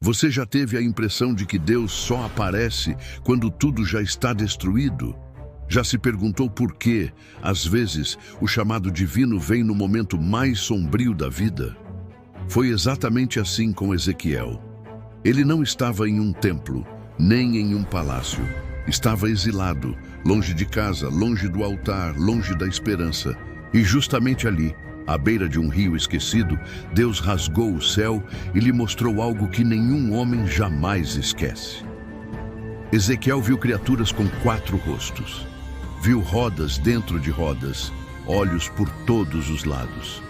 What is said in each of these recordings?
Você já teve a impressão de que Deus só aparece quando tudo já está destruído? Já se perguntou por que, às vezes, o chamado divino vem no momento mais sombrio da vida? Foi exatamente assim com Ezequiel. Ele não estava em um templo, nem em um palácio. Estava exilado, longe de casa, longe do altar, longe da esperança. E justamente ali, à beira de um rio esquecido, Deus rasgou o céu e lhe mostrou algo que nenhum homem jamais esquece. Ezequiel viu criaturas com 4 rostos. Viu rodas dentro de rodas, olhos por todos os lados.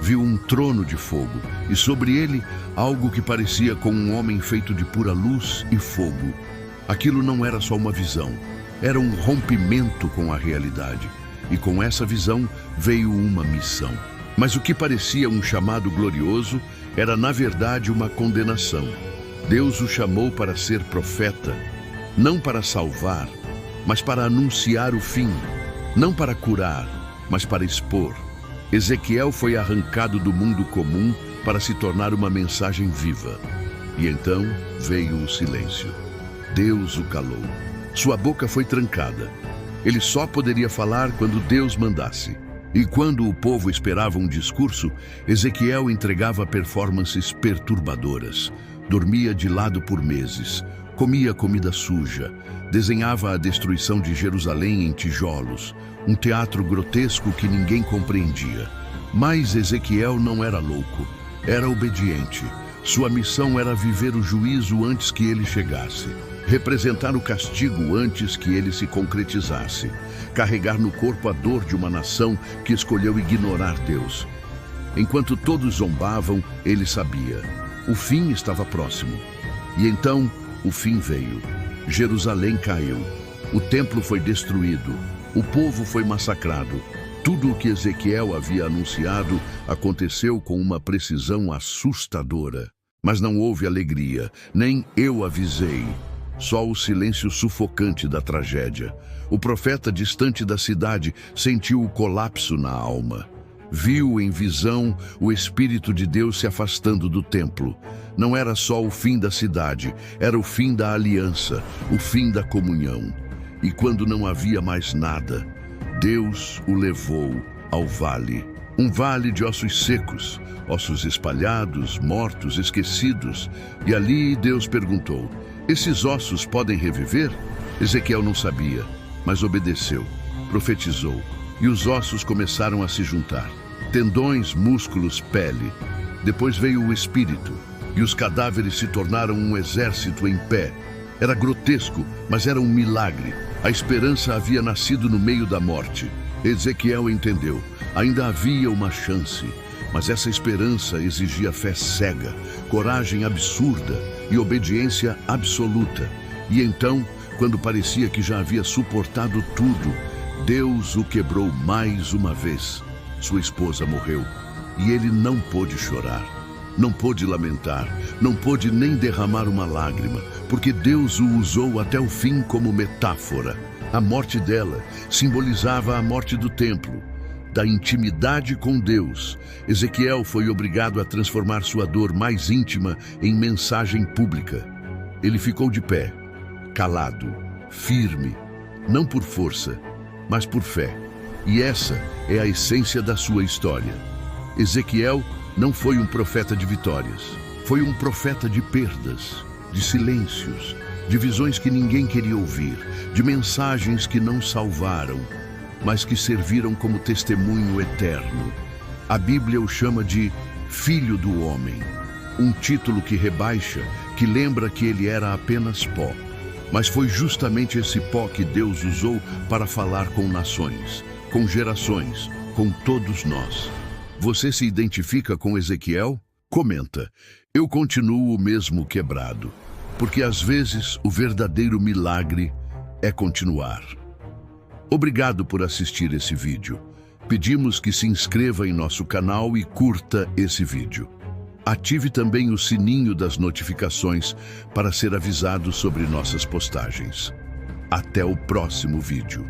Viu um trono de fogo e sobre ele algo que parecia com um homem feito de pura luz e fogo. Aquilo não era só uma visão, era um rompimento com a realidade. E com essa visão veio uma missão. Mas o que parecia um chamado glorioso era, na verdade, uma condenação. Deus o chamou para ser profeta, não para salvar, mas para anunciar o fim, não para curar, mas para expor. Ezequiel foi arrancado do mundo comum para se tornar uma mensagem viva. E então veio o silêncio. Deus o calou. Sua boca foi trancada. Ele só poderia falar quando Deus mandasse. E quando o povo esperava um discurso, Ezequiel entregava performances perturbadoras. Dormia de lado por meses, comia comida suja, desenhava a destruição de Jerusalém em tijolos, um teatro grotesco que ninguém compreendia. Mas Ezequiel não era louco, era obediente. Sua missão era viver o juízo antes que ele chegasse. Representar o castigo antes que ele se concretizasse, carregar no corpo a dor de uma nação que escolheu ignorar Deus. Enquanto todos zombavam, ele sabia. O fim estava próximo. E então, o fim veio. Jerusalém caiu. O templo foi destruído. O povo foi massacrado. Tudo o que Ezequiel havia anunciado aconteceu com uma precisão assustadora. Mas não houve alegria, nem eu avisei. Só o silêncio sufocante da tragédia. O profeta, distante da cidade, sentiu o colapso na alma. Viu em visão o Espírito de Deus se afastando do templo. Não era só o fim da cidade, era o fim da aliança, o fim da comunhão. E quando não havia mais nada, Deus o levou ao vale. Um vale de ossos secos, ossos espalhados, mortos, esquecidos. E ali Deus perguntou: esses ossos podem reviver? Ezequiel não sabia, mas obedeceu, profetizou, e os ossos começaram a se juntar. Tendões, músculos, pele. Depois veio o Espírito, e os cadáveres se tornaram um exército em pé. Era grotesco, mas era um milagre. A esperança havia nascido no meio da morte. Ezequiel entendeu, ainda havia uma chance. Mas essa esperança exigia fé cega, coragem absurda e obediência absoluta. E então, quando parecia que já havia suportado tudo, Deus o quebrou mais uma vez. Sua esposa morreu e ele não pôde chorar, não pôde lamentar, não pôde nem derramar uma lágrima, porque Deus o usou até o fim como metáfora. A morte dela simbolizava a morte do templo. Da intimidade com Deus, Ezequiel foi obrigado a transformar sua dor mais íntima em mensagem pública. Ele ficou de pé, calado, firme, não por força, mas por fé. E essa é a essência da sua história. Ezequiel não foi um profeta de vitórias, foi um profeta de perdas, de silêncios, de visões que ninguém queria ouvir, de mensagens que não salvaram, mas que serviram como testemunho eterno. A Bíblia o chama de Filho do Homem, um título que rebaixa, que lembra que ele era apenas pó. Mas foi justamente esse pó que Deus usou para falar com nações, com gerações, com todos nós. Você se identifica com Ezequiel? Comenta. Eu continuo mesmo quebrado, porque às vezes o verdadeiro milagre é continuar. Obrigado por assistir esse vídeo. Pedimos que se inscreva em nosso canal e curta esse vídeo. Ative também o sininho das notificações para ser avisado sobre nossas postagens. Até o próximo vídeo.